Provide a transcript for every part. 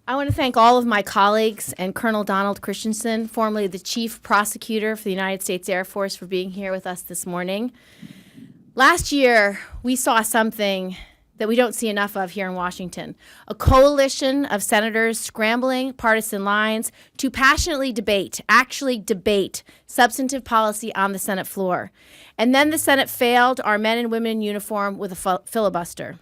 I want to thank all of my colleagues and Colonel Donald Christensen, formerly the Chief Prosecutor for the United States Air Force, for being here with us this morning. Last year, we saw something that we don't see enough of here in Washington, a coalition of senators scrambling partisan lines to passionately actually debate substantive policy on the Senate floor. And then the Senate failed our men and women in uniform with a filibuster.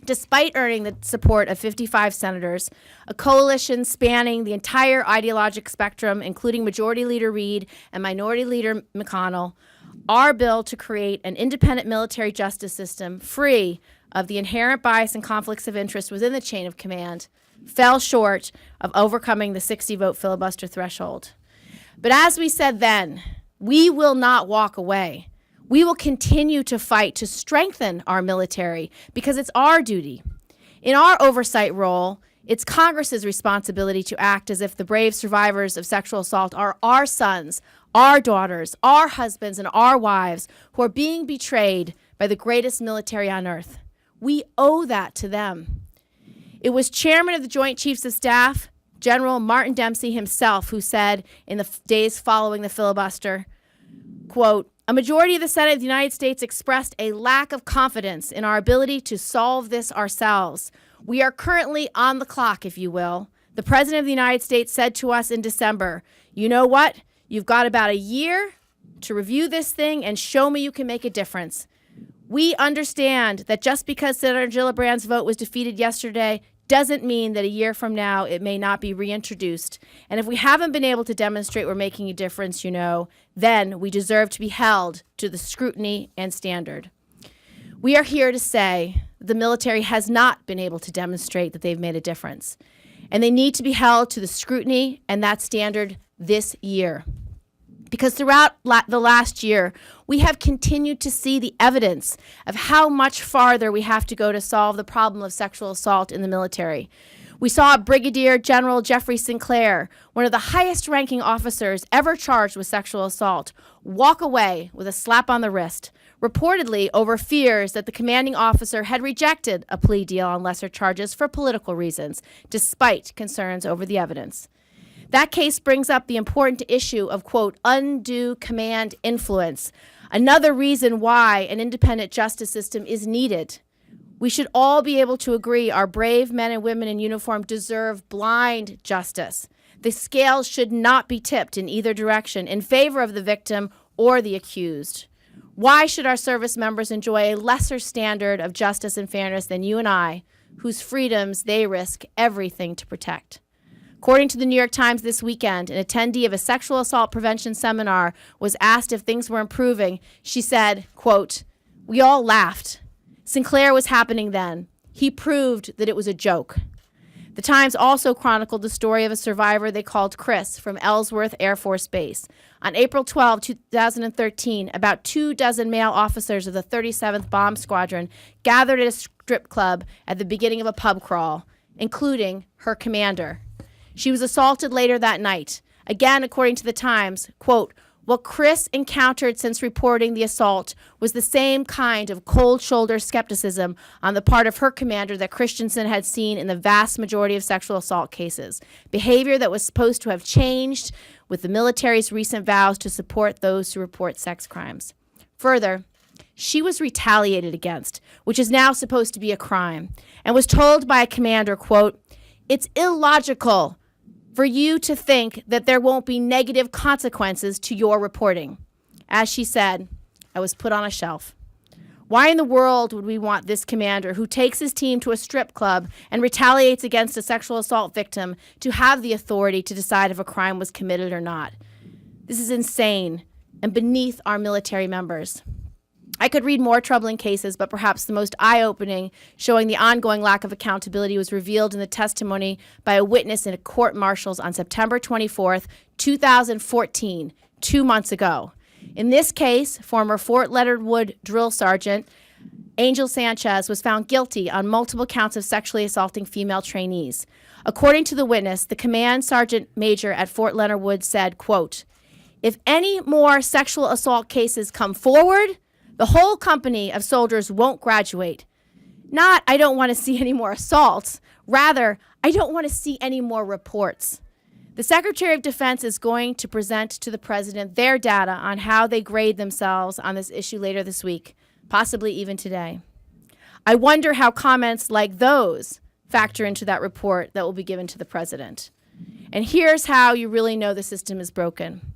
Despite earning the support of 55 senators, a coalition spanning the entire ideologic spectrum, including Majority Leader Reid and Minority Leader McConnell, our bill to create an independent military justice system free of the inherent bias and conflicts of interest within the chain of command fell short of overcoming the 60-vote filibuster threshold. But as we said then, we will not walk away. We will continue to fight to strengthen our military because it's our duty. In our oversight role, it's Congress's responsibility to act as if the brave survivors of sexual assault are our sons, our daughters, our husbands, and our wives who are being betrayed by the greatest military on earth. We owe that to them. It was Chairman of the Joint Chiefs of Staff, General Martin Dempsey himself, who said in the days following the filibuster, quote, "A majority of the Senate of the United States expressed a lack of confidence in our ability to solve this ourselves. We are currently on the clock, if you will. The President of the United States said to us in December, you know what? You've got about a year to review this thing and show me you can make a difference. We understand that just because Senator Gillibrand's vote was defeated yesterday doesn't mean that a year from now it may not be reintroduced. And if we haven't been able to demonstrate we're making a difference, then we deserve to be held to the scrutiny and standard." We are here to say the military has not been able to demonstrate that they've made a difference. And they need to be held to the scrutiny and that standard this year. Because throughout the last year, we have continued to see the evidence of how much farther we have to go to solve the problem of sexual assault in the military. We saw Brigadier General Jeffrey Sinclair, one of the highest-ranking officers ever charged with sexual assault, walk away with a slap on the wrist, reportedly over fears that the commanding officer had rejected a plea deal on lesser charges for political reasons, despite concerns over the evidence. That case brings up the important issue of, quote, undue command influence, another reason why an independent justice system is needed. We should all be able to agree our brave men and women in uniform deserve blind justice. The scales should not be tipped in either direction in favor of the victim or the accused. Why should our service members enjoy a lesser standard of justice and fairness than you and I, whose freedoms they risk everything to protect? According to the New York Times this weekend, an attendee of a sexual assault prevention seminar was asked if things were improving. She said, quote, "We all laughed. Sinclair was happening then. He proved that it was a joke." The Times also chronicled the story of a survivor they called Chris from Ellsworth Air Force Base. On April 12, 2013, about 24 male officers of the 37th Bomb Squadron gathered at a strip club at the beginning of a pub crawl, including her commander. She was assaulted later that night. Again, according to the Times, quote, "What Chris encountered since reporting the assault was the same kind of cold-shoulder skepticism on the part of her commander that Christensen had seen in the vast majority of sexual assault cases, behavior that was supposed to have changed with the military's recent vows to support those who report sex crimes. Further, she was retaliated against, which is now supposed to be a crime, and was told by a commander, quote, 'It's illogical for you to think that there won't be negative consequences to your reporting.' As she said, I was put on a shelf. Why in the world would we want this commander who takes his team to a strip club and retaliates against a sexual assault victim to have the authority to decide if a crime was committed or not? This is insane and beneath our military members. I could read more troubling cases, but perhaps the most eye-opening, showing the ongoing lack of accountability, was revealed in the testimony by a witness in a court-martials on September 24th, 2014, 2 months ago. In this case, former Fort Leonard Wood drill sergeant Angel Sanchez was found guilty on multiple counts of sexually assaulting female trainees. According to the witness, the command sergeant major at Fort Leonard Wood said, quote, "If any more sexual assault cases come forward, the whole company of soldiers won't graduate. Not, I don't want to see any more assaults. Rather, I don't want to see any more reports. The Secretary of Defense is going to present to the President their data on how they grade themselves on this issue later this week, possibly even today. I wonder how comments like those factor into that report that will be given to the President. And here's how you really know the system is broken.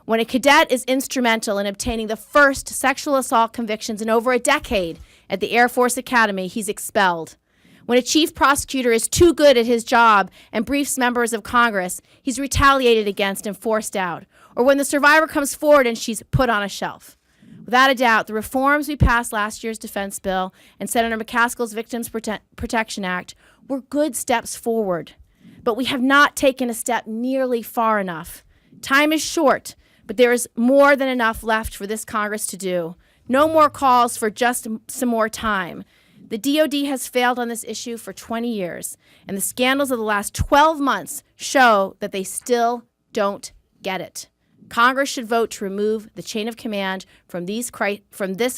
When a cadet is instrumental in obtaining the first sexual assault convictions in over a decade at the Air Force Academy, he's expelled. When a chief prosecutor is too good at his job and briefs members of Congress, he's retaliated against and forced out. Or when the survivor comes forward and she's put on a shelf. Without a doubt, the reforms we passed last year's defense bill and Senator McCaskill's Victims Protection Act were good steps forward. But we have not taken a step nearly far enough. Time is short, but there is more than enough left for this Congress to do. No more calls for just some more time. The DOD has failed on this issue for 20 years, and the scandals of the last 12 months show that they still don't get it. Congress should vote to remove the chain of command from this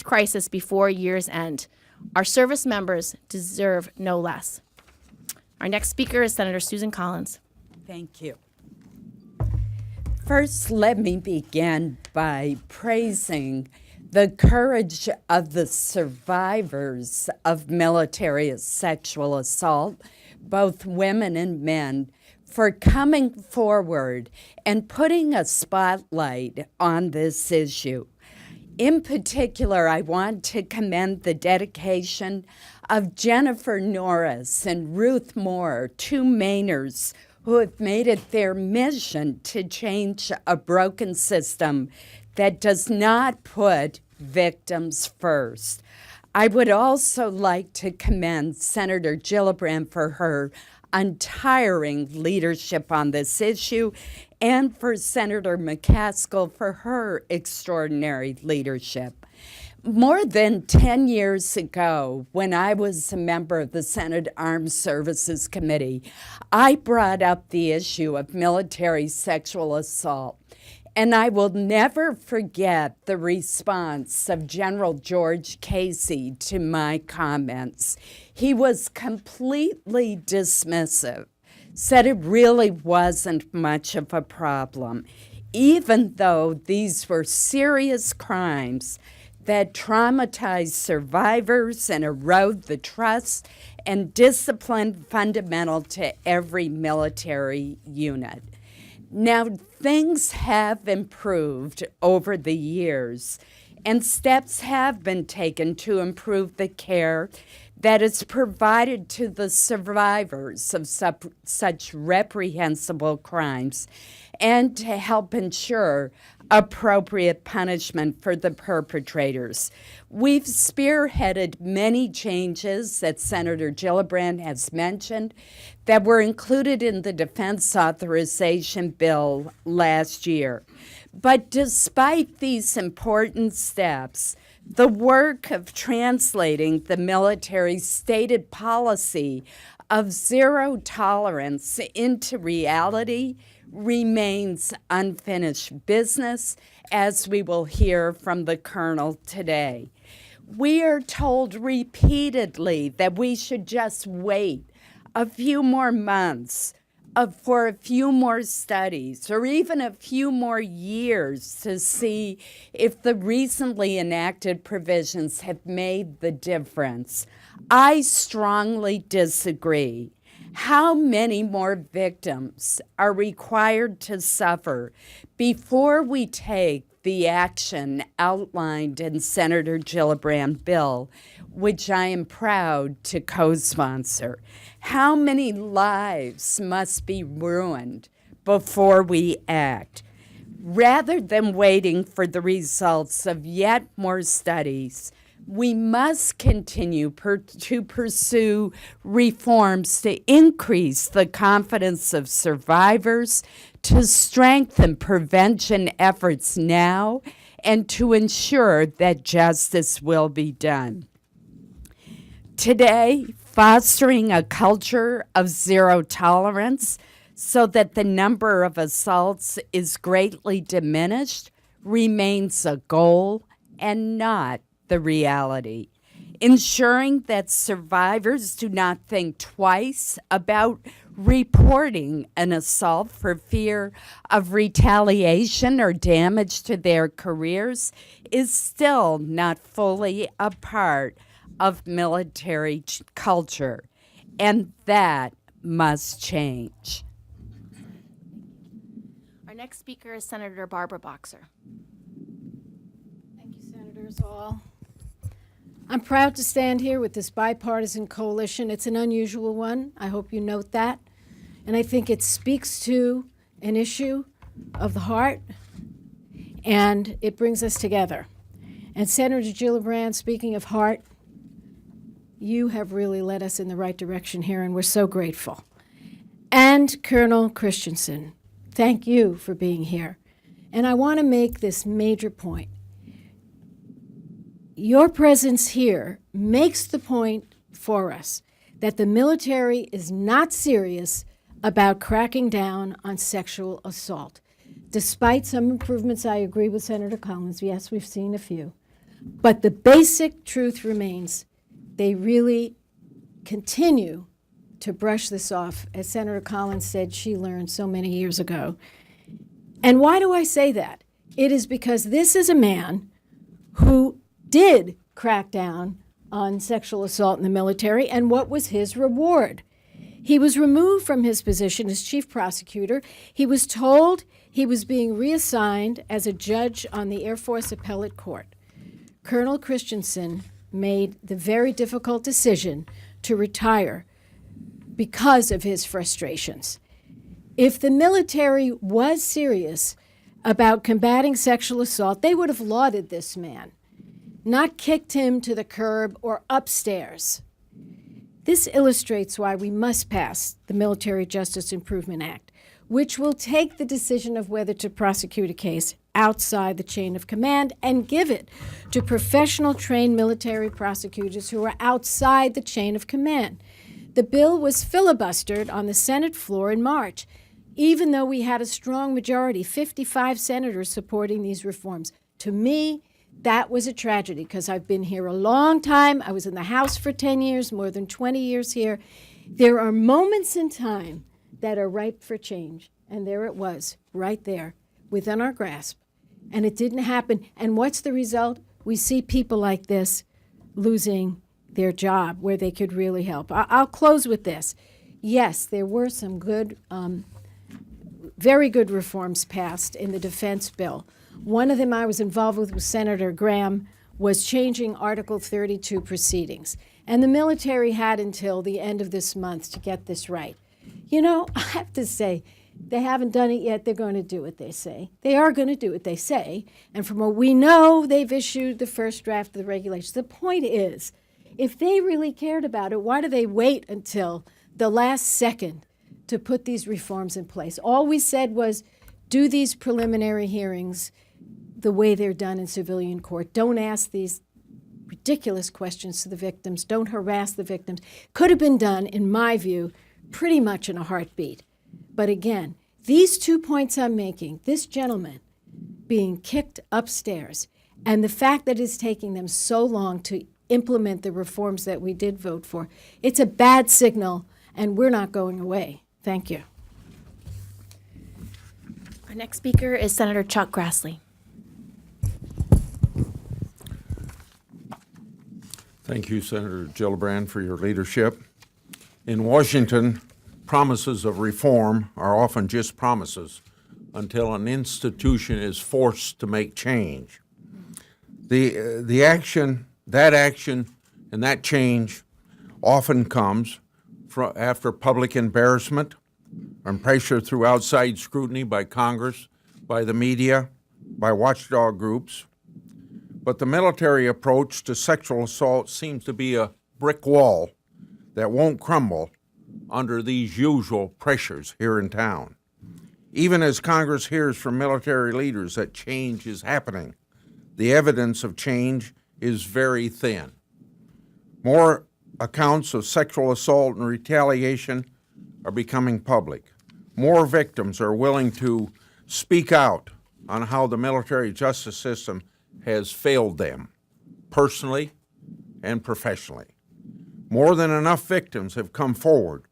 crisis before year's end. Our service members deserve no less. Our next speaker is Senator Susan Collins. Thank you. First, let me begin by praising the courage of the survivors of military sexual assault, both women and men, for coming forward and putting a spotlight on this issue. In particular, I want to commend the dedication of Jennifer Norris and Ruth Moore, two Mainers who have made it their mission to change a broken system that does not put victims first. I would also like to commend Senator Gillibrand for her untiring leadership on this issue and for Senator McCaskill for her extraordinary leadership. More than 10 years ago, when I was a member of the Senate Armed Services Committee, I brought up the issue of military sexual assault. And I will never forget the response of General George Casey to my comments. He was completely dismissive, said it really wasn't much of a problem, even though these were serious crimes that traumatize survivors and erode the trust and discipline fundamental to every military unit. Now, things have improved over the years, and steps have been taken to improve the care that is provided to the survivors of such reprehensible crimes and to help ensure appropriate punishment for the perpetrators. We've spearheaded many changes that Senator Gillibrand has mentioned that were included in the Defense Authorization Bill last year. But despite these important steps, the work of translating the military's stated policy of zero tolerance into reality remains unfinished business, as we will hear from the Colonel today. We are told repeatedly that we should just wait a few more months for a few more studies or even a few more years to see if the recently enacted provisions have made the difference. I strongly disagree. How many more victims are required to suffer before we take the action outlined in Senator Gillibrand's bill, which I am proud to co-sponsor? How many lives must be ruined before we act? Rather than waiting for the results of yet more studies, we must continue to pursue reforms to increase the confidence of survivors, to strengthen prevention efforts now, and to ensure that justice will be done. Today, fostering a culture of zero tolerance so that the number of assaults is greatly diminished remains a goal and not the reality. Ensuring that survivors do not think twice about reporting an assault for fear of retaliation or damage to their careers is still not fully a part of military culture, and that must change. Our next speaker is Senator Barbara Boxer. Thank you, Senators all. I'm proud to stand here with this bipartisan coalition. It's an unusual one. I hope you note that. And I think it speaks to an issue of the heart, and it brings us together. And Senator Gillibrand, speaking of heart, you have really led us in the right direction here, and we're so grateful. And Colonel Christensen, thank you for being here. And I want to make this major point. Your presence here makes the point for us that the military is not serious about cracking down on sexual assault. Despite some improvements, I agree with Senator Collins. Yes, we've seen a few. But the basic truth remains. They really continue to brush this off, as Senator Collins said she learned so many years ago. And why do I say that? It is because this is a man who did crack down on sexual assault in the military, and what was his reward? He was removed from his position as chief prosecutor. He was told he was being reassigned as a judge on the Air Force Appellate Court. Colonel Christensen made the very difficult decision to retire because of his frustrations. If the military was serious about combating sexual assault, they would have lauded this man, not kicked him to the curb or upstairs. This illustrates why we must pass the Military Justice Improvement Act, which will take the decision of whether to prosecute a case outside the chain of command and give it to professional trained military prosecutors who are outside the chain of command. The bill was filibustered on the Senate floor in March, even though we had a strong majority, 55 senators supporting these reforms. To me, that was a tragedy because I've been here a long time. I was in the House for 10 years, more than 20 years here. There are moments in time that are ripe for change, and there it was, right there, within our grasp. And it didn't happen. And what's the result? We see people like this losing their job where they could really help. I'll close with this. Yes, there were some good, very good reforms passed in the defense bill. One of them I was involved with Senator Graham was changing Article 32 proceedings. And the military had until the end of this month to get this right. You know, I have to say, they haven't done it yet. They're going to do what they say. They are going to do what they say. And from what we know, they've issued the first draft of the regulations. The point is, if they really cared about it, why do they wait until the last second to put these reforms in place? All we said was, do these preliminary hearings the way they're done in civilian court. Don't ask these ridiculous questions to the victims. Don't harass the victims. Could have been done, in my view, pretty much in a heartbeat. But again, these 2 points I'm making, this gentleman being kicked upstairs, and the fact that it's taking them so long to implement the reforms that we did vote for, it's a bad signal, and we're not going away. Thank you. Our next speaker is Senator Chuck Grassley. Thank you, Senator Gillibrand, for your leadership. In Washington, promises of reform are often just promises until an institution is forced to make change. The action, and that change often comes after public embarrassment and pressure through outside scrutiny by Congress, by the media, by watchdog groups. But the military approach to sexual assault seems to be a brick wall that won't crumble under these usual pressures here in town. Even as Congress hears from military leaders that change is happening, the evidence of change is very thin. More accounts of sexual assault and retaliation are becoming public. More victims are willing to speak out on how the military justice system has failed them, personally and professionally. More than enough victims have come forward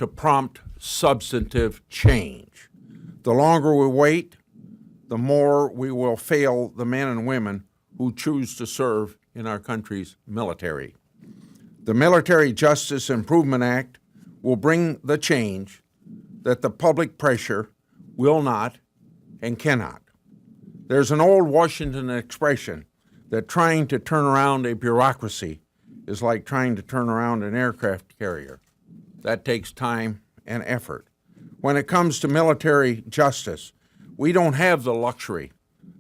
to prompt substantive change. The longer we wait, the more we will fail the men and women who choose to serve in our country's military. The Military Justice Improvement Act will bring the change that the public pressure will not and cannot. There's an old Washington expression that trying to turn around a bureaucracy is like trying to turn around an aircraft carrier. That takes time and effort. When it comes to military justice, we don't have the luxury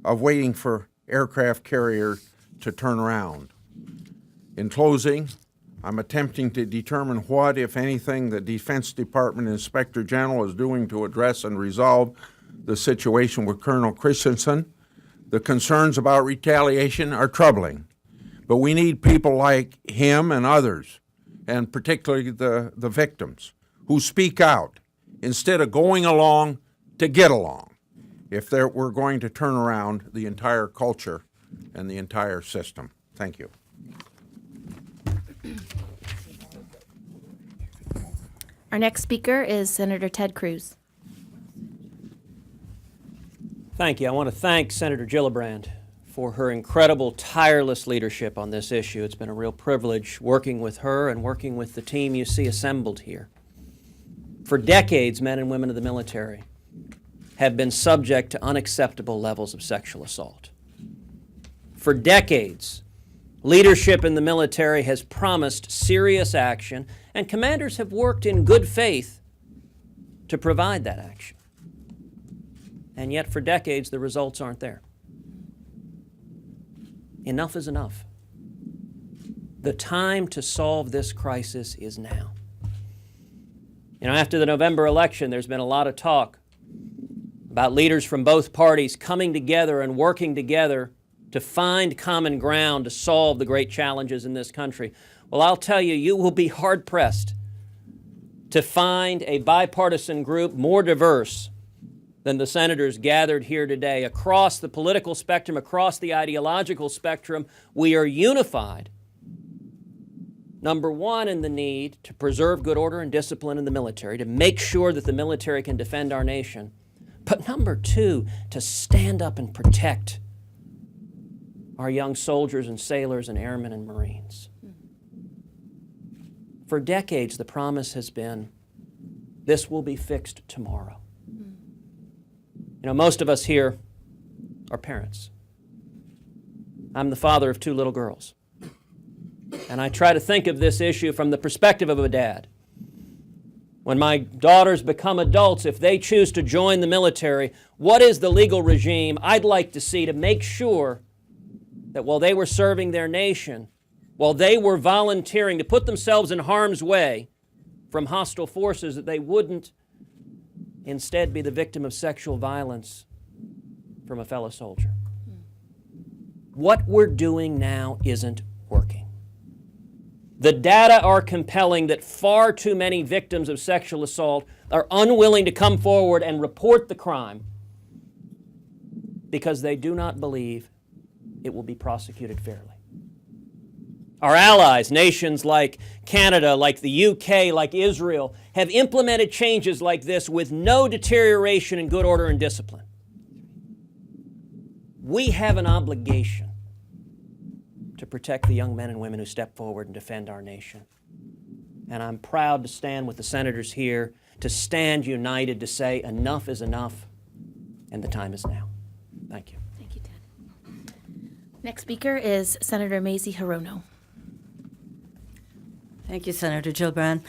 of waiting for aircraft carriers to turn around. In closing, I'm attempting to determine what, if anything, the Defense Department Inspector General is doing to address and resolve the situation with Colonel Christensen. The concerns about retaliation are troubling, but we need people like him and others, and particularly the victims, who speak out instead of going along to get along, if we're going to turn around the entire culture and the entire system. Thank you. Our next speaker is Senator Ted Cruz. Thank you. I want to thank Senator Gillibrand for her incredible, tireless leadership on this issue. It's been a real privilege working with her and working with the team you see assembled here. For decades, men and women of the military have been subject to unacceptable levels of sexual assault. For decades, leadership in the military has promised serious action, and commanders have worked in good faith to provide that action. And yet, for decades, the results aren't there. Enough is enough. The time to solve this crisis is now. You know, after the November election, there's been a lot of talk about leaders from both parties coming together and working together to find common ground to solve the great challenges in this country. Well, I'll tell you, you will be hard-pressed to find a bipartisan group more diverse than the senators gathered here today. Across the political spectrum, across the ideological spectrum, we are unified. Number one, in the need to preserve good order and discipline in the military, to make sure that the military can defend our nation. But number two, to stand up and protect our young soldiers and sailors and airmen and Marines. For decades, the promise has been, this will be fixed tomorrow. You know, most of us here are parents. I'm the father of 2 little girls. And I try to think of this issue from the perspective of a dad. When my daughters become adults, if they choose to join the military, what is the legal regime I'd like to see to make sure that while they were serving their nation, while they were volunteering to put themselves in harm's way from hostile forces, that they wouldn't instead be the victim of sexual violence from a fellow soldier. What we're doing now isn't working. The data are compelling that far too many victims of sexual assault are unwilling to come forward and report the crime because they do not believe it will be prosecuted fairly. Our allies, nations like Canada, like the UK, like Israel, have implemented changes like this with no deterioration in good order and discipline. We have an obligation to protect the young men and women who step forward and defend our nation. And I'm proud to stand with the senators here, to stand united, to say enough is enough, and the time is now. Thank you. Thank you, Ted. Next speaker is Senator Mazie Hirono. Thank you, Senator Gillibrand.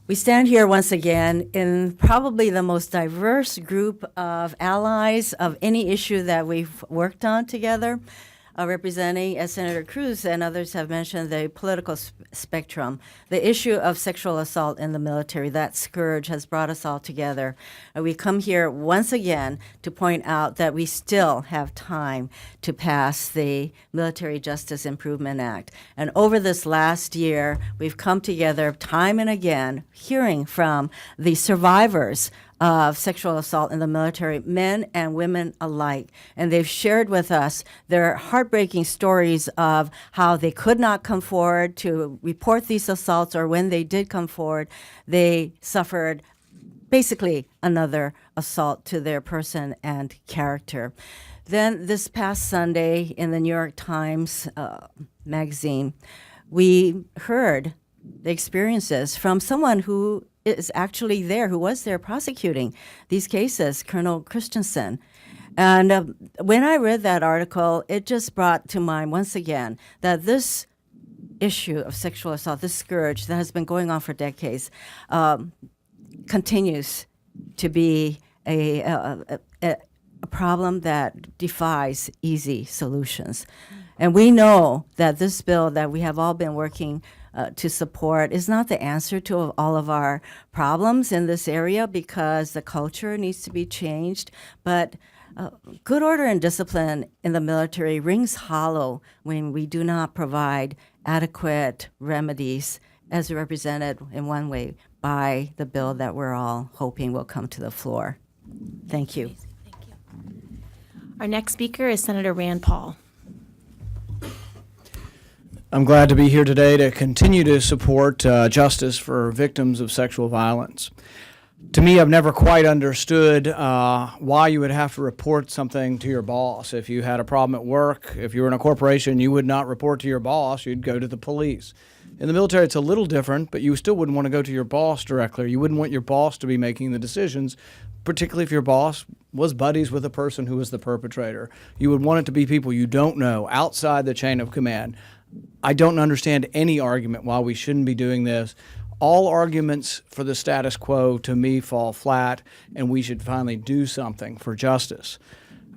We stand here once again in probably the most diverse group of allies of any issue that we've worked on together, representing, as Senator Cruz and others have mentioned, the political spectrum. The issue of sexual assault in the military, that scourge, has brought us all together. And we come here once again to point out that we still have time to pass the Military Justice Improvement Act. And over this last year, we've come together time and again, hearing from the survivors of sexual assault in the military, men and women alike. And they've shared with us their heartbreaking stories of how they could not come forward to report these assaults, or when they did come forward, they suffered basically another assault to their person and character. Then this past Sunday in the New York Times magazine, we heard the experiences from someone who is actually there, who was there prosecuting these cases, Colonel Christensen. And when I read that article, it just brought to mind once again that this issue of sexual assault, this scourge that has been going on for decades, continues to be a problem that defies easy solutions. And we know that this bill that we have all been working to support is not the answer to all of our problems in this area, because the culture needs to be changed. But good order and discipline in the military rings hollow when we do not provide adequate remedies, as represented in one way by the bill that we're all hoping will come to the floor. Thank you. Thank you. Our next speaker is Senator Rand Paul. I'm glad to be here today to continue to support justice for victims of sexual violence. To me, I've never quite understood why you would have to report something to your boss. If you had a problem at work, if you were in a corporation, you would not report to your boss, you'd go to the police. In the military, it's a little different, but you still wouldn't want to go to your boss directly. You wouldn't want your boss to be making the decisions, particularly if your boss was buddies with the person who was the perpetrator. You would want it to be people you don't know outside the chain of command. I don't understand any argument why we shouldn't be doing this. All arguments for the status quo, to me, fall flat, and we should finally do something for justice.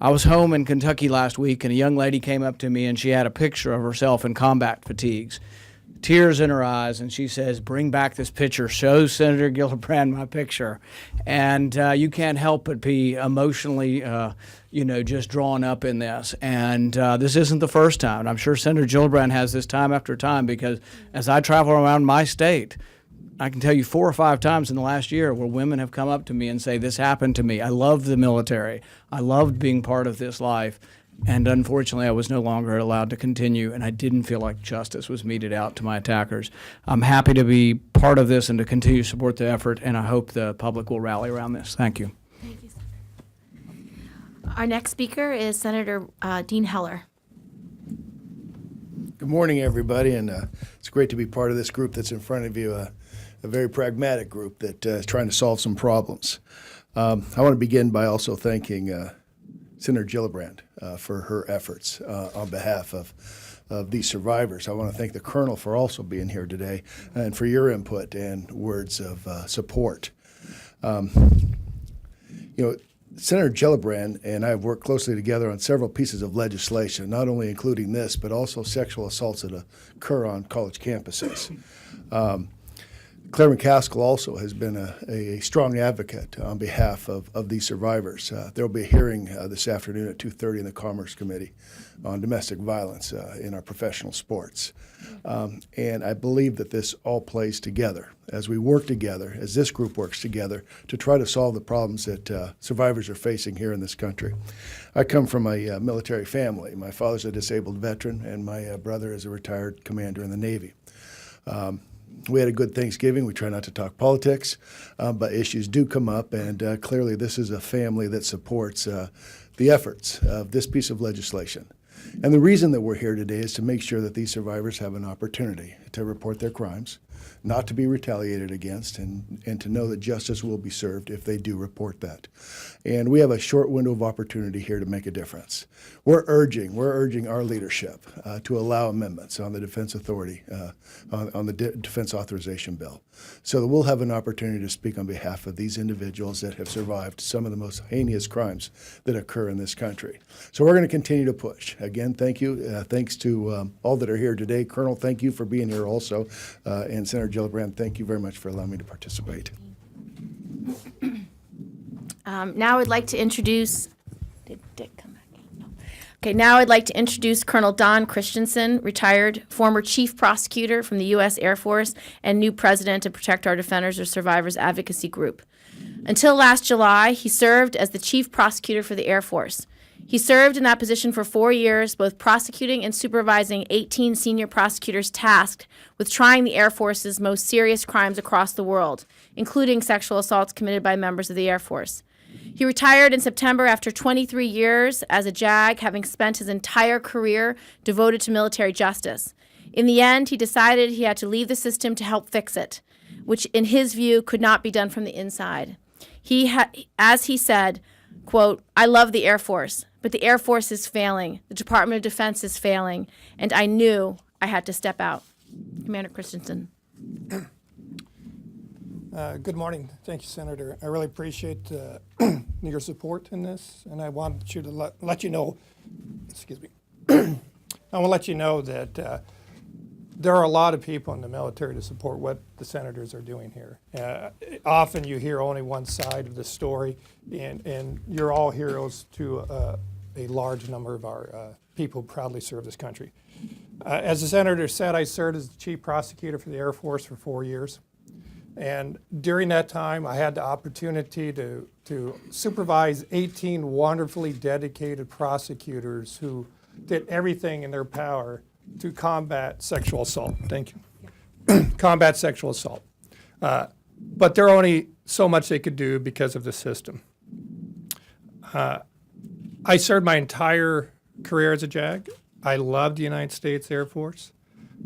I was home in Kentucky last week, and a young lady came up to me, and she had a picture of herself in combat fatigues, tears in her eyes, and she says, "Bring back this picture. Show Senator Gillibrand my picture." And you can't help but be emotionally just drawn up in this. And this isn't the first time. I'm sure Senator Gillibrand has this time after time, because as I travel around my state, I can tell you 4 or 5 times in the last year where women have come up to me and say, "This happened to me. I loved the military. I loved being part of this life. And unfortunately, I was no longer allowed to continue, and I didn't feel like justice was meted out to my attackers." I'm happy to be part of this and to continue to support the effort, and I hope the public will rally around this. Thank you. Thank you, Senator. Our next speaker is Senator Dean Heller. Good morning, everybody, and it's great to be part of this group that's in front of you, a very pragmatic group that is trying to solve some problems. I want to begin by also thanking Senator Gillibrand for her efforts on behalf of these survivors. I want to thank the Colonel for also being here today and for your input and words of support. Senator Gillibrand and I have worked closely together on several pieces of legislation, not only including this, but also sexual assaults that occur on college campuses. Claire McCaskill also has been a strong advocate on behalf of these survivors. There will be a hearing this afternoon at 2:30 in the Commerce Committee on domestic violence in our professional sports. And I believe that this all plays together as we work together, as this group works together to try to solve the problems that survivors are facing here in this country. I come from a military family. My father's a disabled veteran, and my brother is a retired commander in the Navy. We had a good Thanksgiving. We try not to talk politics, but issues do come up, and clearly this is a family that supports the efforts of this piece of legislation. And the reason that we're here today is to make sure that these survivors have an opportunity to report their crimes, not to be retaliated against, and to know that justice will be served if they do report that. And we have a short window of opportunity here to make a difference. We're urging our leadership to allow amendments on the Defense Authority, on the Defense Authorization Bill, so that we'll have an opportunity to speak on behalf of these individuals that have survived some of the most heinous crimes that occur in this country. So we're going to continue to push. Again, thank you. Thanks to all that are here today. Colonel, thank you for being here also. And Senator Gillibrand, thank you very much for allowing me to participate. Now I'd like to introduce. Did Dick come back in? No. Okay, now I'd like to introduce Colonel Don Christensen, retired former chief prosecutor from the U.S. Air Force and new president of Protect Our Defenders or Survivors Advocacy Group. Until last July, he served as the chief prosecutor for the Air Force. He served in that position for 4 years, both prosecuting and supervising 18 senior prosecutors tasked with trying the Air Force's most serious crimes across the world, including sexual assaults committed by members of the Air Force. He retired in September after 23 years as a JAG, having spent his entire career devoted to military justice. In the end, he decided he had to leave the system to help fix it, which in his view could not be done from the inside. As he said, quote, "I love the Air Force, but the Air Force is failing, the Department of Defense is failing, and I knew I had to step out." Commander Christensen. Good morning. Thank you, Senator. I really appreciate your support in this, and I want you to let you know, excuse me, I want to let you know that there are a lot of people in the military to support what the senators are doing here. Often you hear only one side of the story, and you're all heroes to a large number of our people who proudly serve this country. As the senator said, I served as the chief prosecutor for the Air Force for 4 years. And during that time, I had the opportunity to supervise 18 wonderfully dedicated prosecutors who did everything in their power to combat sexual assault. Thank you. Combat sexual assault. But there are only so much they could do because of the system. I served my entire career as a JAG. I loved the United States Air Force.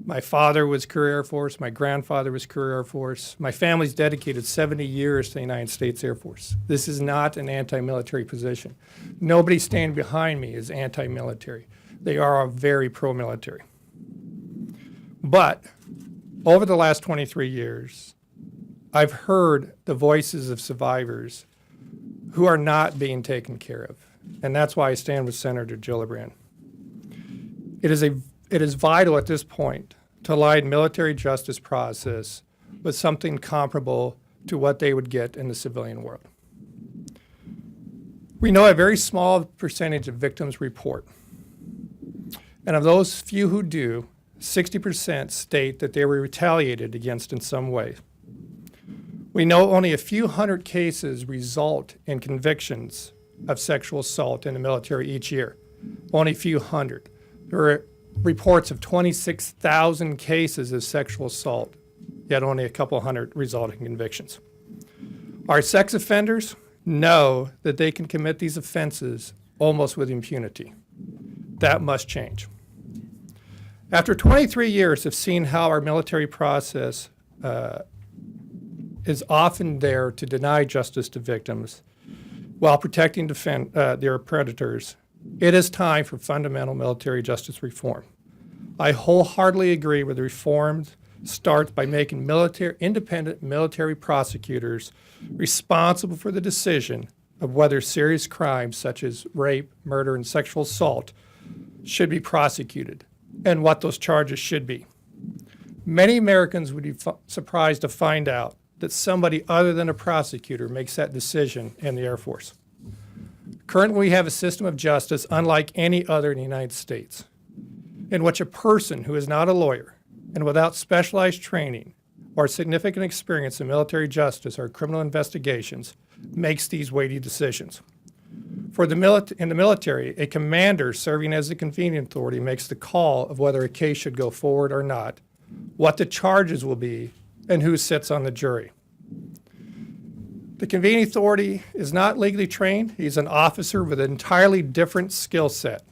My father was career Air Force. My grandfather was career Air Force. My family's dedicated 70 years to the United States Air Force. This is not an anti-military position. Nobody standing behind me is anti-military. They are very pro-military. But over the last 23 years, I've heard the voices of survivors who are not being taken care of. And that's why I stand with Senator Gillibrand. It is vital at this point to align military justice process with something comparable to what they would get in the civilian world. We know a very small percentage of victims report. And of those few who do, 60% state that they were retaliated against in some way. We know only a few hundred cases result in convictions of sexual assault in the military each year. Only a few hundred. There are reports of 26,000 cases of sexual assault, yet only a couple hundred result in convictions. Our sex offenders know that they can commit these offenses almost with impunity. That must change. After 23 years of seeing how our military process is often there to deny justice to victims while protecting their predators, it is time for fundamental military justice reform. I wholeheartedly agree with the reforms starts by making independent military prosecutors responsible for the decision of whether serious crimes such as rape, murder, and sexual assault should be prosecuted and what those charges should be. Many Americans would be surprised to find out that somebody other than a prosecutor makes that decision in the Air Force. Currently, we have a system of justice unlike any other in the United States, in which a person who is not a lawyer and without specialized training or significant experience in military justice or criminal investigations makes these weighty decisions. In the military, a commander serving as the convening authority makes the call of whether a case should go forward or not, what the charges will be, and who sits on the jury. The convening authority is not legally trained. He's an officer with an entirely different skill set,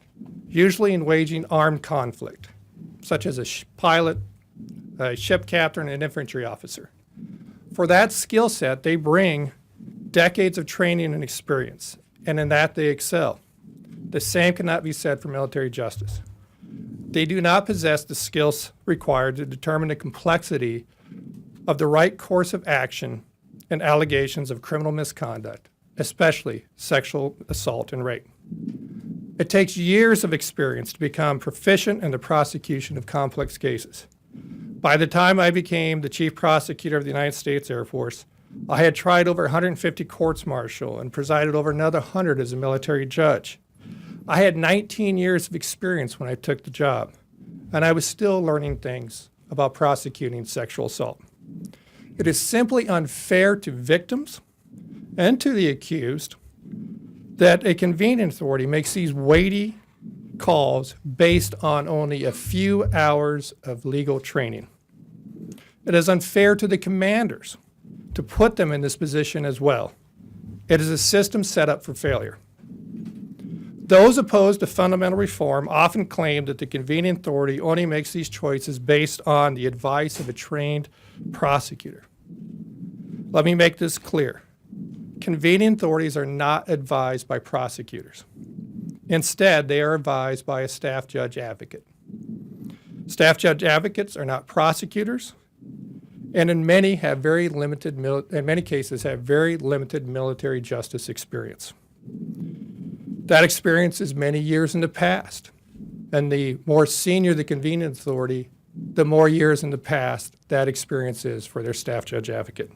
usually in waging armed conflict, such as a pilot, a ship captain, and an infantry officer. For that skill set, they bring decades of training and experience, and in that they excel. The same cannot be said for military justice. They do not possess the skills required to determine the complexity of the right course of action and allegations of criminal misconduct, especially sexual assault and rape. It takes years of experience to become proficient in the prosecution of complex cases. By the time I became the chief prosecutor of the United States Air Force, I had tried over 150 courts-martial and presided over another 100 as a military judge. I had 19 years of experience when I took the job, and I was still learning things about prosecuting sexual assault. It is simply unfair to victims and to the accused that a convening authority makes these weighty calls based on only a few hours of legal training. It is unfair to the commanders to put them in this position as well. It is a system set up for failure. Those opposed to fundamental reform often claim that the convening authority only makes these choices based on the advice of a trained prosecutor. Let me make this clear. Convening authorities are not advised by prosecutors. Instead, they are advised by a staff judge advocate. Staff judge advocates are not prosecutors, and in many cases have very limited military justice experience. That experience is many years in the past, and the more senior the convening authority, the more years in the past that experience is for their staff judge advocate.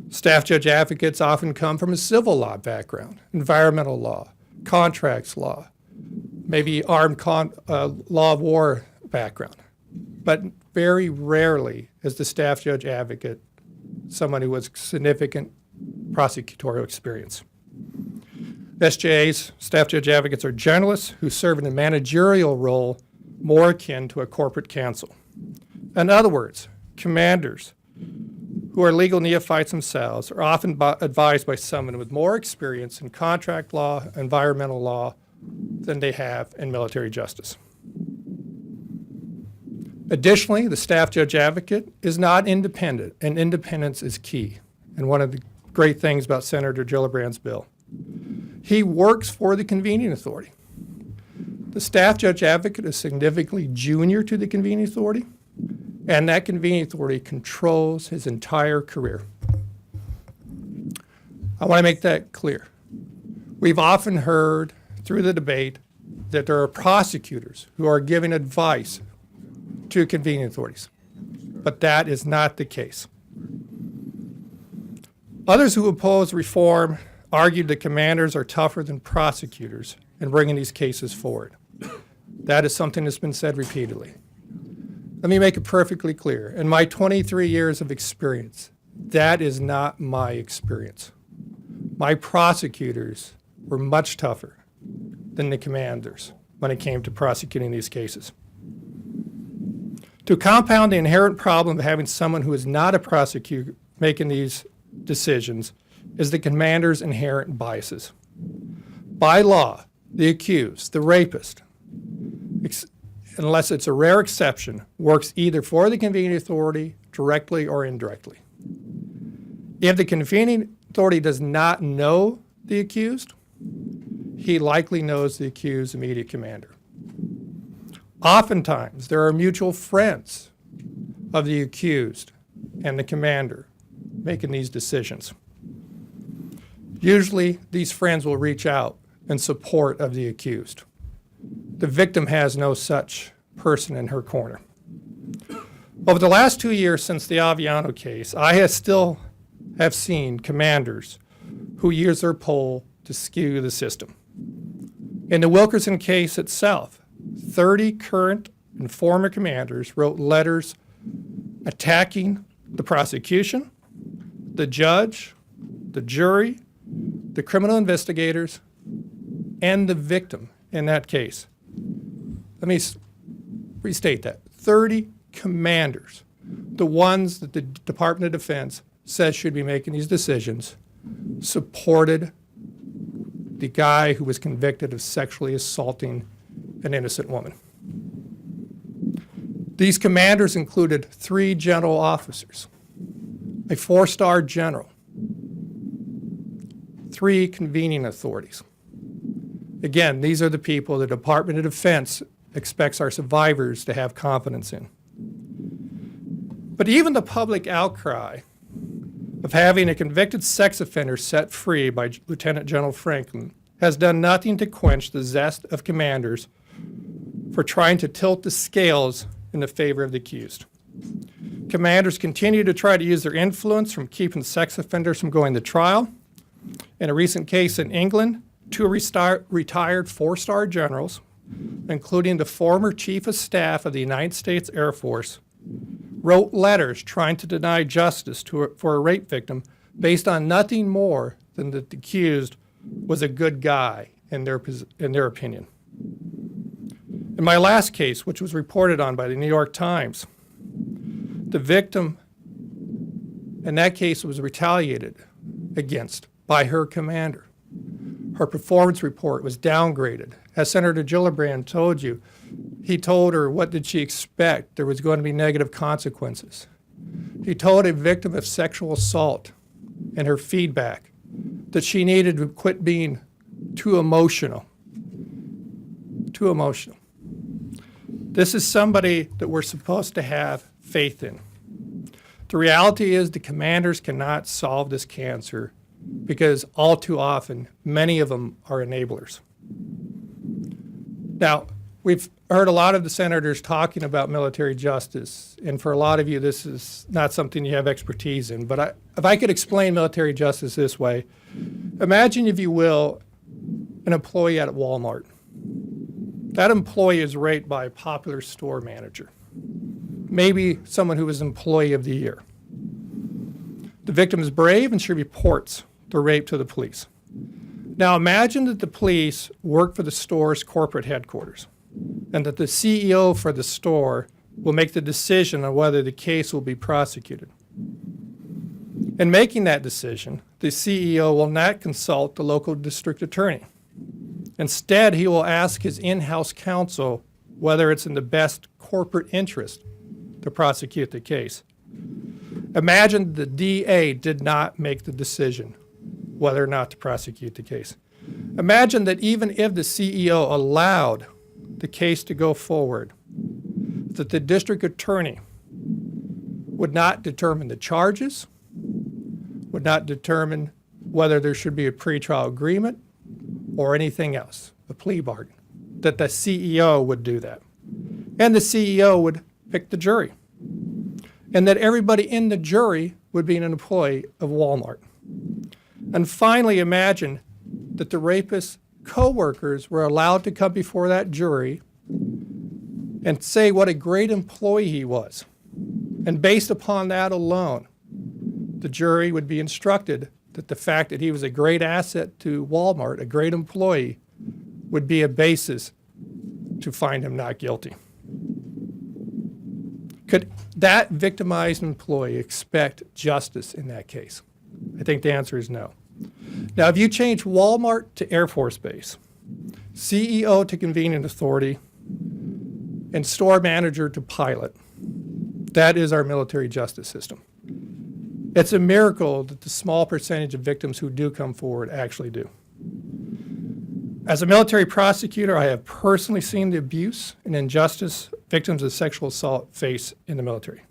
Staff judge advocates often come from a civil law background, environmental law, contracts law, maybe law of war background. But very rarely is the staff judge advocate someone who has significant prosecutorial experience. SJA's staff judge advocates are generalists who serve in a managerial role more akin to a corporate counsel. In other words, commanders who are legal neophytes themselves are often advised by someone with more experience in contract law, environmental law than they have in military justice. Additionally, the staff judge advocate is not independent, and independence is key, and one of the great things about Senator Gillibrand's bill. He works for the convening authority. The staff judge advocate is significantly junior to the convening authority, and that convening authority controls his entire career. I want to make that clear. We've often heard through the debate that there are prosecutors who are giving advice to convening authorities, but that is not the case. Others who oppose reform argued that commanders are tougher than prosecutors in bringing these cases forward. That is something that's been said repeatedly. Let me make it perfectly clear. In my 23 years of experience, that is not my experience. My prosecutors were much tougher than the commanders when it came to prosecuting these cases. To compound the inherent problem of having someone who is not a prosecutor making these decisions is the commander's inherent biases. By law, the accused, the rapist, unless it's a rare exception, works either for the convening authority directly or indirectly. If the convening authority does not know the accused, he likely knows the accused's immediate commander. Oftentimes, there are mutual friends of the accused and the commander making these decisions. Usually, these friends will reach out in support of the accused. The victim has no such person in her corner. Over the last 2 years since the Aviano case, I have seen commanders who use their poll to skew the system. In the Wilkerson case itself, 30 current and former commanders wrote letters attacking the prosecution, the judge, the jury, the criminal investigators, and the victim in that case. Let me restate that. 30 commanders, the ones that the Department of Defense says should be making these decisions, supported the guy who was convicted of sexually assaulting an innocent woman. These commanders included 3 general officers, a 4-star general, 3 convening authorities. Again, these are the people the Department of Defense expects our survivors to have confidence in. But even the public outcry of having a convicted sex offender set free by Lieutenant General Franklin has done nothing to quench the zest of commanders for trying to tilt the scales in the favor of the accused. Commanders continue to try to use their influence from keeping sex offenders from going to trial. In a recent case in England, 2 retired 4-star generals, including the former Chief of Staff of the United States Air Force, wrote letters trying to deny justice for a rape victim based on nothing more than that the accused was a good guy in their opinion. In my last case, which was reported on by the New York Times, the victim in that case was retaliated against by her commander. Her performance report was downgraded. As Senator Gillibrand told you, he told her what did she expect? There was going to be negative consequences. He told a victim of sexual assault in her feedback that she needed to quit being too emotional. Too emotional. This is somebody that we're supposed to have faith in. The reality is the commanders cannot solve this cancer because all too often, many of them are enablers. Now, we've heard a lot of the senators talking about military justice, and for a lot of you, this is not something you have expertise in, but if I could explain military justice this way, imagine, if you will, an employee at Walmart. That employee is rated by a popular store manager, maybe someone who was Employee of the Year. The victim is brave and she reports the rape to the police. Now imagine that the police work for the store's corporate headquarters and that the CEO for the store will make the decision on whether the case will be prosecuted. In making that decision, the CEO will not consult the local district attorney. Instead, he will ask his in-house counsel whether it's in the best corporate interest to prosecute the case. Imagine the DA did not make the decision whether or not to prosecute the case. Imagine that even if the CEO allowed the case to go forward, that the district attorney would not determine the charges, would not determine whether there should be a pretrial agreement or anything else, a plea bargain, that the CEO would do that. And the CEO would pick the jury. And that everybody in the jury would be an employee of Walmart. And finally, imagine that the rapist's co-workers were allowed to come before that jury and say what a great employee he was. And based upon that alone, the jury would be instructed that the fact that he was a great asset to Walmart, a great employee, would be a basis to find him not guilty. Could that victimized employee expect justice in that case? I think the answer is no. Now, if you change Walmart to Air Force Base, CEO to convening authority, and store manager to pilot, that is our military justice system. It's a miracle that the small percentage of victims who do come forward actually do. As a military prosecutor, I have personally seen the abuse and injustice victims of sexual assault face in the military.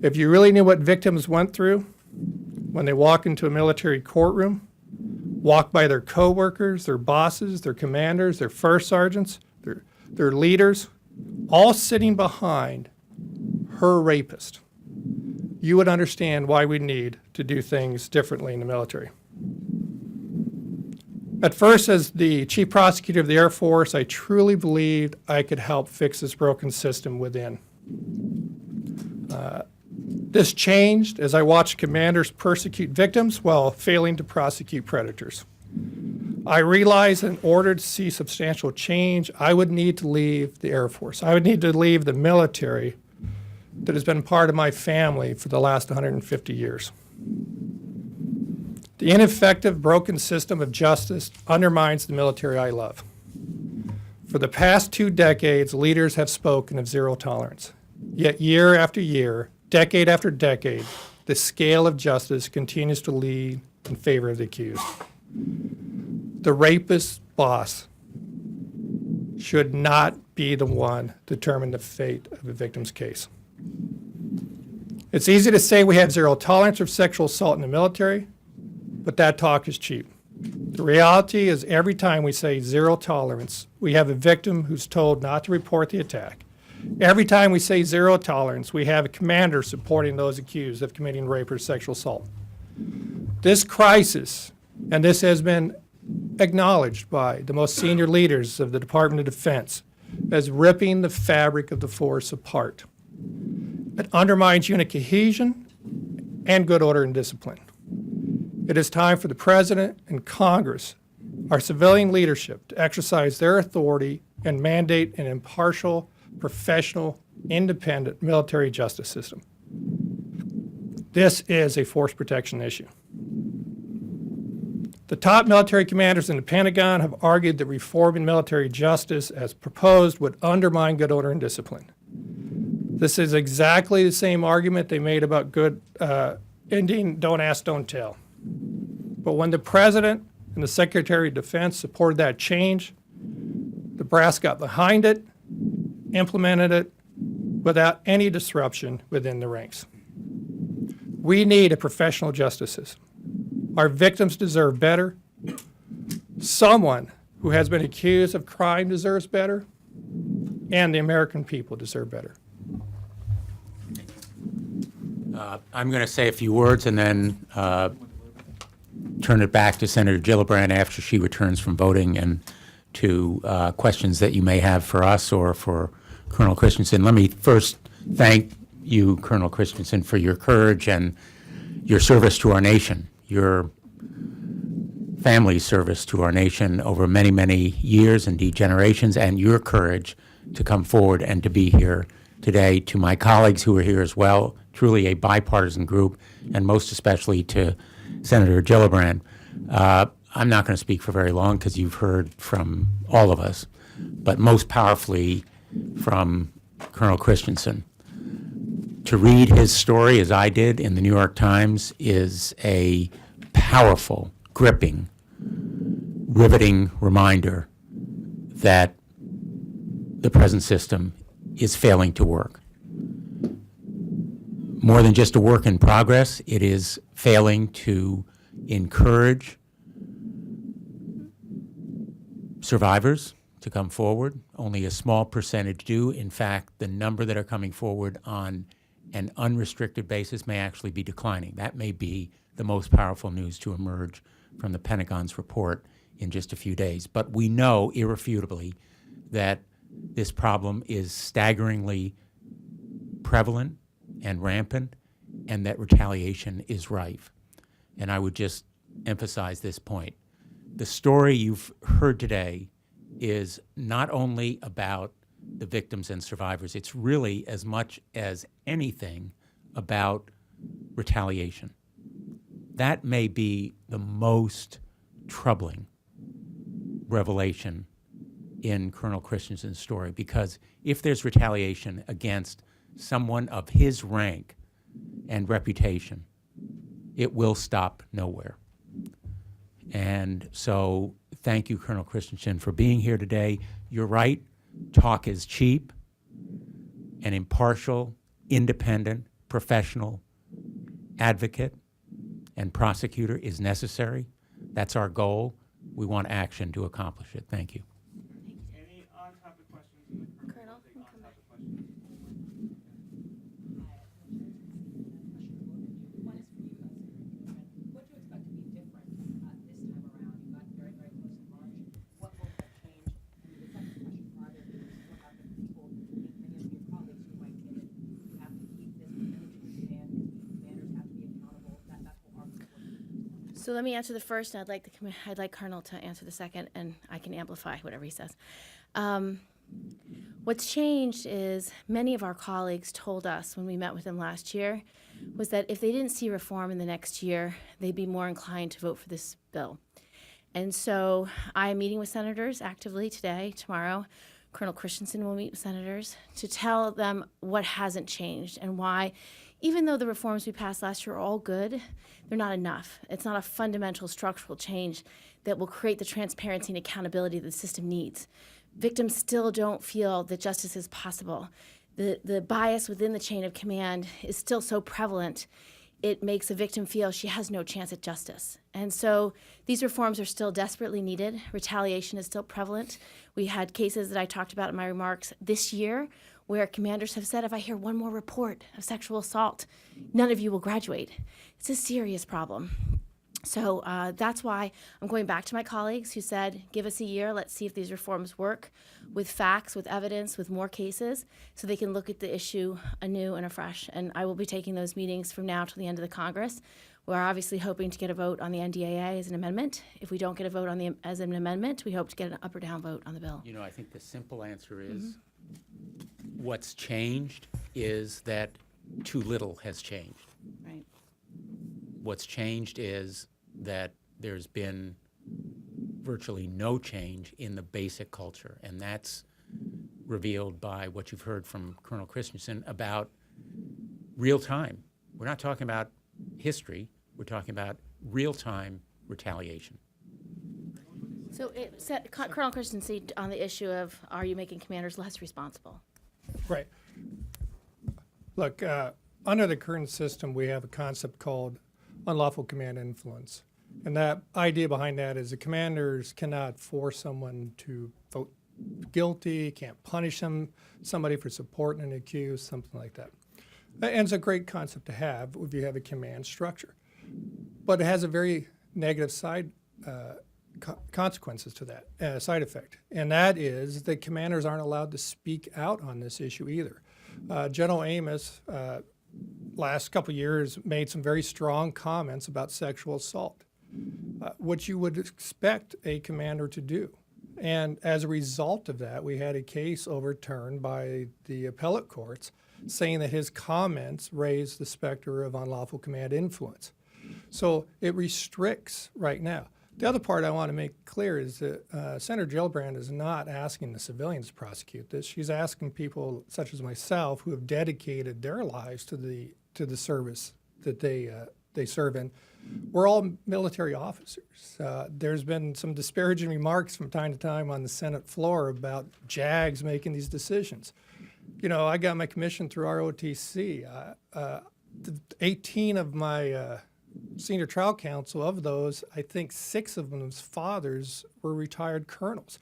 If you really knew what victims went through when they walk into a military courtroom, walk by their coworkers, their bosses, their commanders, their first sergeants, their leaders, all sitting behind her rapist, you would understand why we need to do things differently in the military. At first, as the chief prosecutor of the Air Force, I truly believed I could help fix this broken system within. This changed as I watched commanders persecute victims while failing to prosecute predators. I realized in order to see substantial change, I would need to leave the Air Force. I would need to leave the military that has been part of my family for the last 150 years. The ineffective, broken system of justice undermines the military I love. For the past 2 decades, leaders have spoken of zero tolerance. Yet year after year, decade after decade, the scale of justice continues to lean in favor of the accused. The rapist's boss should not be the one determining the fate of a victim's case. It's easy to say we have zero tolerance for sexual assault in the military, but that talk is cheap. The reality is every time we say zero tolerance, we have a victim who's told not to report the attack. Every time we say zero tolerance, we have a commander supporting those accused of committing rape or sexual assault. This crisis, and this has been acknowledged by the most senior leaders of the Department of Defense, as ripping the fabric of the force apart. It undermines unit cohesion and good order and discipline. It is time for the President and Congress, our civilian leadership, to exercise their authority and mandate an impartial, professional, independent military justice system. This is a force protection issue. The top military commanders in the Pentagon have argued that reform in military justice as proposed would undermine good order and discipline. This is exactly the same argument they made about good ending don't ask, don't tell. But when the President and the Secretary of Defense supported that change, the brass got behind it, implemented it without any disruption within the ranks. We need a professional justice system. Our victims deserve better. Someone who has been accused of crime deserves better, and the American people deserve better. I'm going to say a few words and then turn it back to Senator Gillibrand after she returns from voting and to questions that you may have for us or for Colonel Christensen. Let me first thank you, Colonel Christensen, for your courage and your service to our nation, your family's service to our nation over many, many years, indeed generations, and your courage to come forward and to be here today. To my colleagues who are here as well, truly a bipartisan group, and most especially to Senator Gillibrand. I'm not going to speak for very long because you've heard from all of us, but most powerfully from Colonel Christensen. To read his story, as I did in the New York Times, is a powerful, gripping, riveting reminder that the present system is failing to work. More than just a work in progress, it is failing to encourage survivors to come forward. Only a small percentage do. In fact, the number that are coming forward on an unrestricted basis may actually be declining. That may be the most powerful news to emerge from the Pentagon's report in just a few days. But we know irrefutably that this problem is staggeringly prevalent and rampant, and that retaliation is rife. And I would just emphasize this point. The story you've heard today is not only about the victims and survivors, it's really as much as anything about retaliation. That may be the most troubling revelation in Colonel Christensen's story, because if there's retaliation against someone of his rank and reputation, it will stop nowhere. And so thank you, Colonel Christensen, for being here today. You're right, talk is cheap. An impartial, independent, professional advocate and prosecutor is necessary. That's our goal. We want action to accomplish it. Thank you. Any on-topic questions? Colonel, you come back. What do you expect to be different this time around? You got very, very close in March. What will have changed? And the second question farther is what about the people, many of your colleagues who might say that you have to keep this military command, commanders have to be accountable, that whole argument. So let me answer the first, and I'd like Colonel to answer the second, and I can amplify whatever he says. What's changed is many of our colleagues told us when we met with them last year was that if they didn't see reform in the next year, they'd be more inclined to vote for this bill. And so I'm meeting with senators actively today, tomorrow. Colonel Christensen will meet with senators to tell them what hasn't changed and why, even though the reforms we passed last year are all good, they're not enough. It's not a fundamental structural change that will create the transparency and accountability that the system needs. Victims still don't feel that justice is possible. The bias within the chain of command is still so prevalent, it makes a victim feel she has no chance at justice. And so these reforms are still desperately needed. Retaliation is still prevalent. We had cases that I talked about in my remarks this year where commanders have said, if I hear one more report of sexual assault, none of you will graduate. It's a serious problem. So that's why I'm going back to my colleagues who said, give us a year, let's see if these reforms work with facts, with evidence, with more cases, so they can look at the issue anew and afresh. And I will be taking those meetings from now till the end of the Congress. We're obviously hoping to get a vote on the NDAA as an amendment. If we don't get a vote on as an amendment, we hope to get an up or down vote on the bill. You know, I think the simple answer is what's changed is that too little has changed. Right. What's changed is that there's been virtually no change in the basic culture, and that's revealed by what you've heard from Colonel Christensen about real time. We're not talking about history, we're talking about real-time retaliation. So Colonel Christensen, on the issue of, are you making commanders less responsible? Right. Look, under the current system, we have a concept called unlawful command influence. And that idea behind that is the commanders cannot force someone to vote guilty, can't punish somebody for supporting an accused, something like that. And it's a great concept to have if you have a command structure. But it has a very negative side consequences to that, side effect. And that is that commanders aren't allowed to speak out on this issue either. General Amos, last couple of years, made some very strong comments about sexual assault, which you would expect a commander to do. And as a result of that, we had a case overturned by the appellate courts saying that his comments raised the specter of unlawful command influence. So it restricts right now. The other part I want to make clear is that Senator Gillibrand is not asking the civilians to prosecute this. She's asking people such as myself who have dedicated their lives to the service that they serve in. We're all military officers. There's been some disparaging remarks from time to time on the Senate floor about JAGs making these decisions. You know, I got my commission through ROTC. 18 of my senior trial counsel, of those, I think 6 of them's fathers were retired colonels.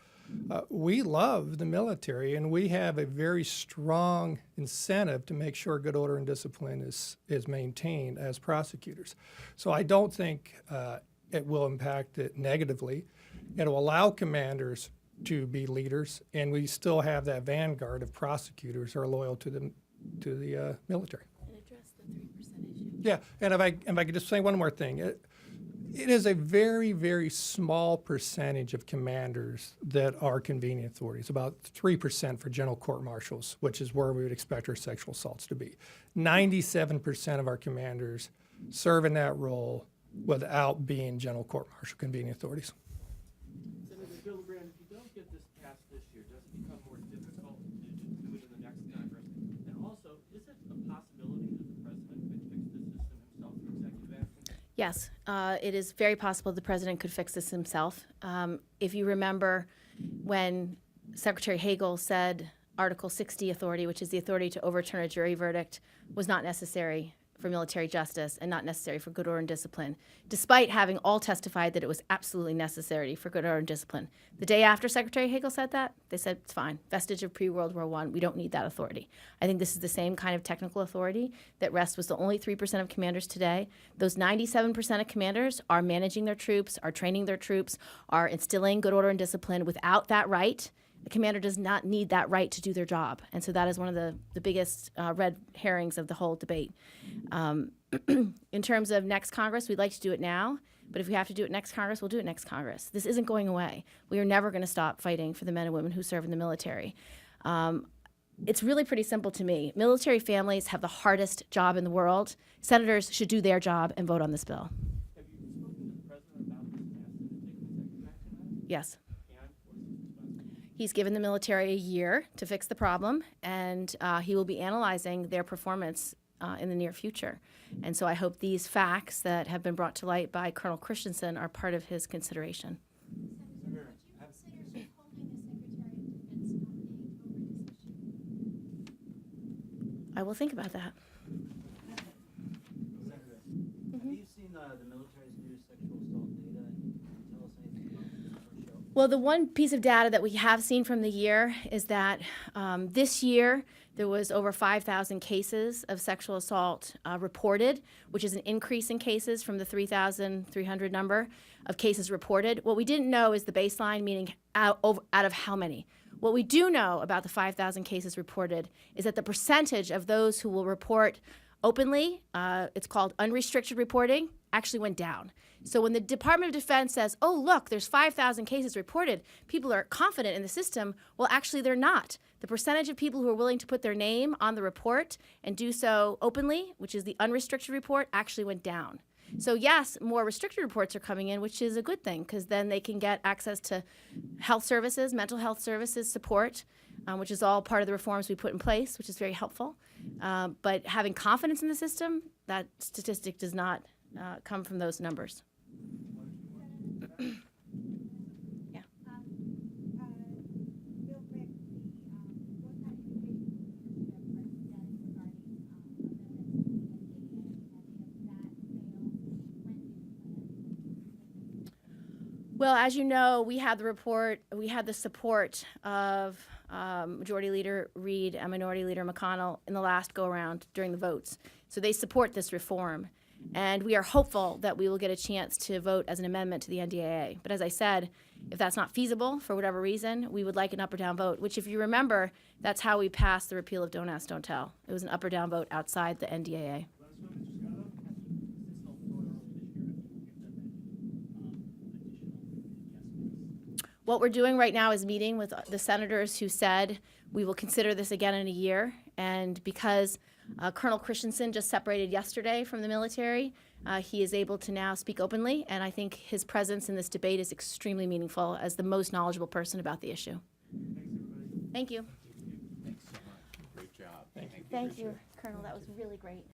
We love the military, and we have a very strong incentive to make sure good order and discipline is maintained as prosecutors. So I don't think it will impact it negatively. It will allow commanders to be leaders, and we still have that vanguard of prosecutors who are loyal to the military. And address the 3% issue. Yeah, and if I could just say one more thing. It is a very, very small percentage of commanders that are convening authorities, about 3% for general court marshals, which is where we would expect our sexual assaults to be. 97% of our commanders serve in that role without being general court martial convening authorities. Senator Gillibrand, if you don't get this passed this year, does it become more difficult to do it in the next Congress? And also, is it a possibility that the president could fix this system himself through executive action? Yes, it is very possible the president could fix this himself. If you remember when Secretary Hagel said Article 60 authority, which is the authority to overturn a jury verdict, was not necessary for military justice and not necessary for good order and discipline, despite having all testified that it was absolutely necessary for good order and discipline. The day after Secretary Hagel said that, they said, it's fine, vestige of pre-World War I, we don't need that authority. I think this is the same kind of technical authority that rests with the only 3% of commanders today. Those 97% of commanders are managing their troops, are training their troops, are instilling good order and discipline. Without that right, the commander does not need that right to do their job. And so that is one of the biggest red herrings of the whole debate. In terms of next Congress, we'd like to do it now, but if we have to do it next Congress, we'll do it next Congress. This isn't going away. We are never going to stop fighting for the men and women who serve in the military. It's really pretty simple to me. Military families have the hardest job in the world. Senators should do their job and vote on this bill. Have you spoken to the president about this past and taking executive action on it? Yes. And what is his response? He's given the military a year to fix the problem, and he will be analyzing their performance in the near future. And so I hope these facts that have been brought to light by Colonel Christensen are part of his consideration. Senator, would you consider holding a Secretary of Defense nominee over this issue? I will think about that. Senator, have you seen the military's new sexual assault data? Can you tell us anything about this? Well, the one piece of data that we have seen from the year is that this year there was over 5,000 cases of sexual assault reported, which is an increase in cases from the 3,300 number of cases reported. What we didn't know is the baseline, meaning out of how many. What we do know about the 5,000 cases reported is that the percentage of those who will report openly, it's called unrestricted reporting, actually went down. So when the Department of Defense says, oh, look, there's 5,000 cases reported, people are confident in the system. Well, actually, they're not. The percentage of people who are willing to put their name on the report and do so openly, which is the unrestricted report, actually went down. So yes, more restricted reports are coming in, which is a good thing, because then they can get access to health services, mental health services support, which is all part of the reforms we put in place, which is very helpful. But having confidence in the system, that statistic does not come from those numbers. Yeah. Real quick, what kind of communication leadership are you getting regarding amendments to the NDAA, and if that fails, when do you plan? Well, as you know, we had the support of Majority Leader Reid and Minority Leader McConnell in the last go-around during the votes. So they support this reform. And we are hopeful that we will get a chance to vote as an amendment to the NDAA. But as I said, if that's not feasible for whatever reason, we would like an up or down vote, which if you remember, that's how we passed the repeal of Don't Ask, Don't Tell. It was an up or down vote outside the NDAA. What we're doing right now is meeting with the senators who said we will consider this again in a year. And because Colonel Christensen just separated yesterday from the military, he is able to now speak openly. And I think his presence in this debate is extremely meaningful as the most knowledgeable person about the issue. Thank you. Thanks so much. Great job. Thank you, Colonel. That was really great.